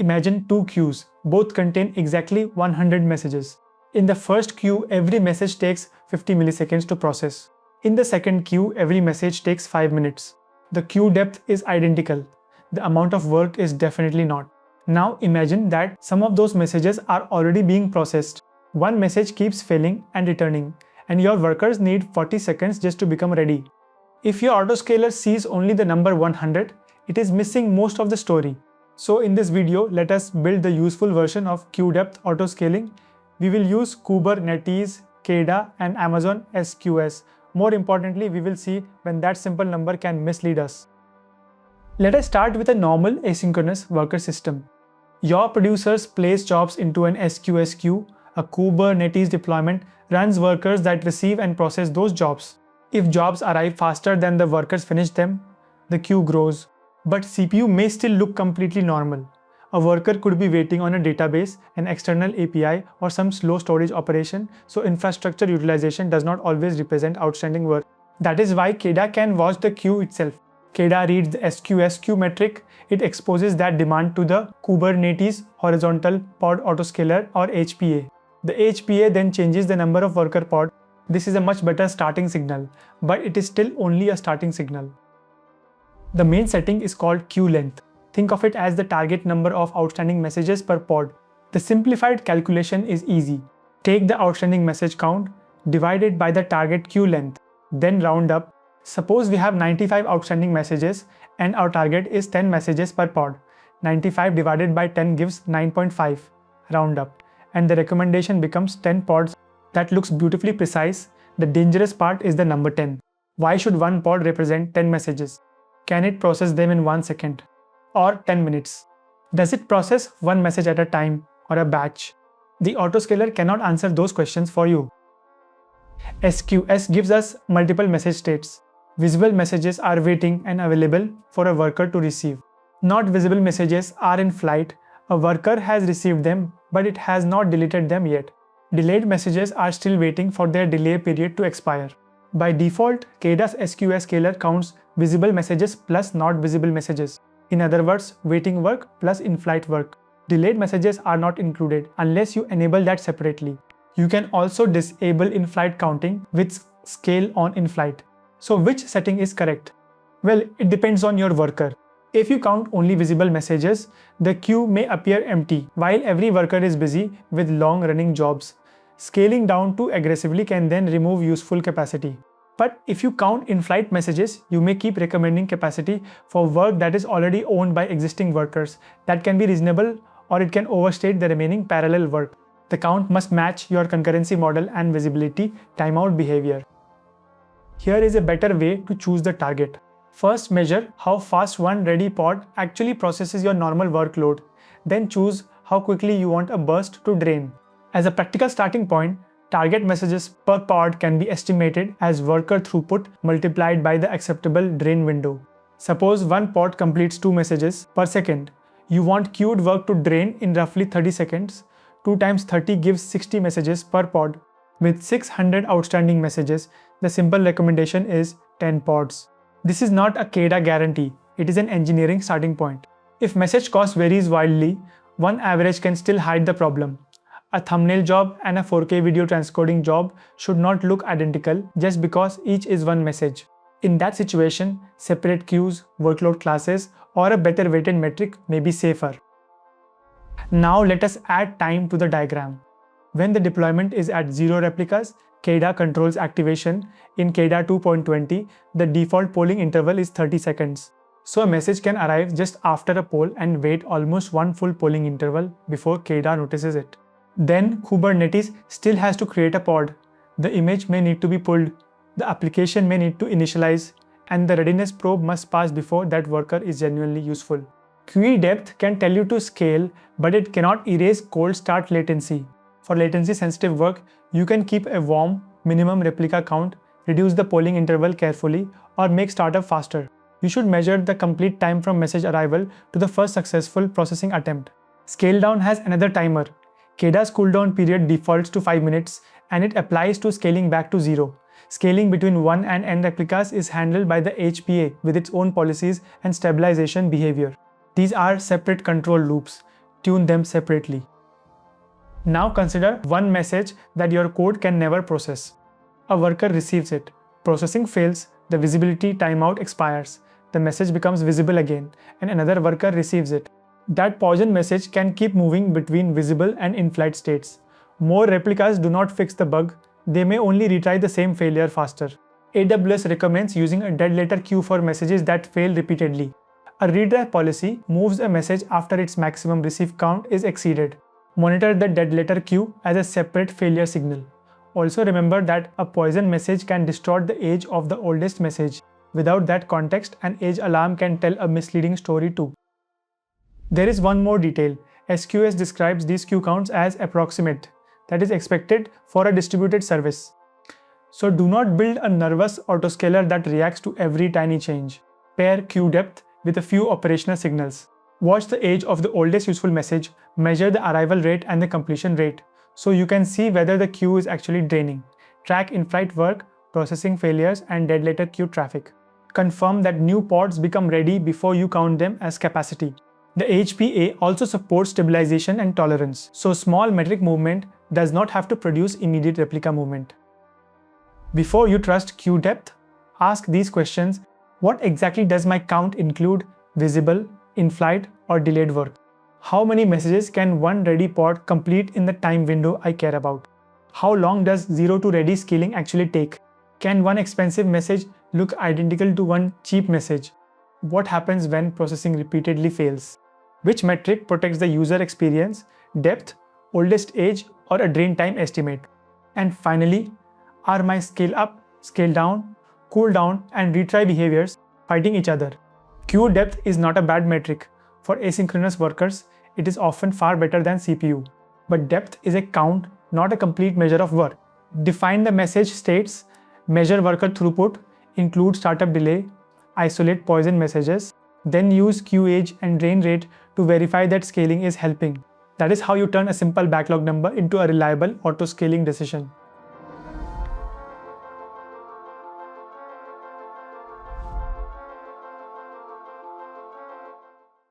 Imagine two queues, both contain exactly 100 messages. In the first queue, every message takes 50 milliseconds to process. In the second queue, every message takes 5 minutes. The queue depth is identical. The amount of work is definitely not. Now imagine that some of those messages are already being processed. One message keeps failing and returning, and your workers need 40 seconds just to become ready. If your autoscaler sees only the number 100, it is missing most of the story. So in this video, let us build the useful version of queue depth autoscaling. We will use Kubernetes, KEDA, and Amazon SQS. More importantly, we will see when that simple number can mislead us. Let us start with a normal asynchronous worker system. Your producers place jobs into an SQS queue. A Kubernetes deployment runs workers that receive and process those jobs. If jobs arrive faster than the workers finish them, the queue grows. But CPU may still look completely normal. A worker could be waiting on a database, an external API, or some slow storage operation, so infrastructure utilization does not always represent outstanding work. That is why KEDA can watch the queue itself. KEDA reads the SQS queue metric. It exposes that demand to the Kubernetes horizontal pod autoscaler or HPA. The HPA then changes the number of worker pod. This is a much better starting signal, but it is still only a starting signal. The main setting is called queue length. Think of it as the target number of outstanding messages per pod. The simplified calculation is easy. Take the outstanding message count, divide it by the target queue length, then round up. Suppose we have 95 outstanding messages and our target is 10 messages per pod. 95 divided by 10 gives 9.5. Round up. And the recommendation becomes 10 pods. That looks beautifully precise. The dangerous part is the number 10. Why should one pod represent 10 messages? Can it process them in 1 second? Or 10 minutes? Does it process one message at a time or a batch? The autoscaler cannot answer those questions for you. SQS gives us multiple message states. Visible messages are waiting and available for a worker to receive. Not visible messages are in flight. A worker has received them, but it has not deleted them yet. Delayed messages are still waiting for their delay period to expire. By default, KEDA's SQS scaler counts visible messages plus not visible messages. In other words, waiting work plus in-flight work. Delayed messages are not included unless you enable that separately. You can also disable in-flight counting with scale on in-flight. So which setting is correct? Well, it depends on your worker. If you count only visible messages, the queue may appear empty while every worker is busy with long-running jobs. Scaling down too aggressively can then remove useful capacity. But if you count in-flight messages, you may keep recommending capacity for work that is already owned by existing workers. That can be reasonable, or it can overstate the remaining parallel work. The count must match your concurrency model and visibility timeout behavior. Here is a better way to choose the target. First, measure how fast one ready pod actually processes your normal workload. Then choose how quickly you want a burst to drain. As a practical starting point, target messages per pod can be estimated as worker throughput multiplied by the acceptable drain window. Suppose one pod completes 2 messages per second. You want queued work to drain in roughly 30 seconds. 2 times 30 gives 60 messages per pod. With 600 outstanding messages, the simple recommendation is 10 pods. This is not a KEDA guarantee, it is an engineering starting point. If message cost varies wildly, one average can still hide the problem. A thumbnail job and a 4K video transcoding job should not look identical just because each is one message. In that situation, separate queues, workload classes, or a better weighted metric may be safer. Now let us add time to the diagram. When the deployment is at 0 replicas, KEDA controls activation. In KEDA 2.20, the default polling interval is 30 seconds. So a message can arrive just after a poll and wait almost one full polling interval before KEDA notices it. Then Kubernetes still has to create a pod. The image may need to be pulled, the application may need to initialize, and the readiness probe must pass before that worker is genuinely useful. Queue depth can tell you to scale, but it cannot erase cold start latency. For latency sensitive work, you can keep a warm minimum replica count, reduce the polling interval carefully, or make startup faster. You should measure the complete time from message arrival to the first successful processing attempt. Scale down has another timer. KEDA's cooldown period defaults to 5 minutes and it applies to scaling back to 0. Scaling between 1 and n replicas is handled by the HPA with its own policies and stabilization behavior. These are separate control loops. tune them separately. Now consider one message that your code can never process. A worker receives it. Processing fails, the visibility timeout expires, the message becomes visible again, and another worker receives it. That paused message can keep moving between visible and in-flight states. More replicas do not fix the bug, they may only retry the same failure faster. AWS recommends using a dead letter queue for messages that fail repeatedly. A retry policy moves a message after its maximum receive count is exceeded. Monitor the dead letter queue as a separate failure signal. Also remember that a poison message can distort the age of the oldest message. Without that context, an age alarm can tell a misleading story too. There is one more detail. SQS describes these queue counts as approximate, that is expected for a distributed service. So do not build a nervous autoscaler that reacts to every tiny change. Pair queue depth with a few operational signals. Watch the age of the oldest useful message, measure the arrival rate and the completion rate, so you can see whether the queue is actually draining. Track in-flight work, processing failures, and dead letter queue traffic. Confirm that new pods become ready before you count them as capacity. The HPA also supports stabilization and tolerance, so small metric movement does not have to produce immediate replica movement. Before you trust queue depth, ask these questions. What exactly does my count include? Visible, in-flight, or delayed work? How many messages can one ready pod complete in the time window I care about? How long does 0 to ready scaling actually take? Can one expensive message look identical to one cheap message? What happens when processing repeatedly fails? Which metric protects the user experience, depth, oldest age, or a drain time estimate? And finally, are my scale up, scale down, cool down, and retry behaviors fighting each other? Queue depth is not a bad metric. For asynchronous workers, it is often far better than CPU. But depth is a count, not a complete measure of work. Define the message states, measure worker throughput, include startup delay, isolate poison messages, then use queue age and drain rate to verify that scaling is helping. That is how you turn a simple backlog number into a reliable auto-scaling decision.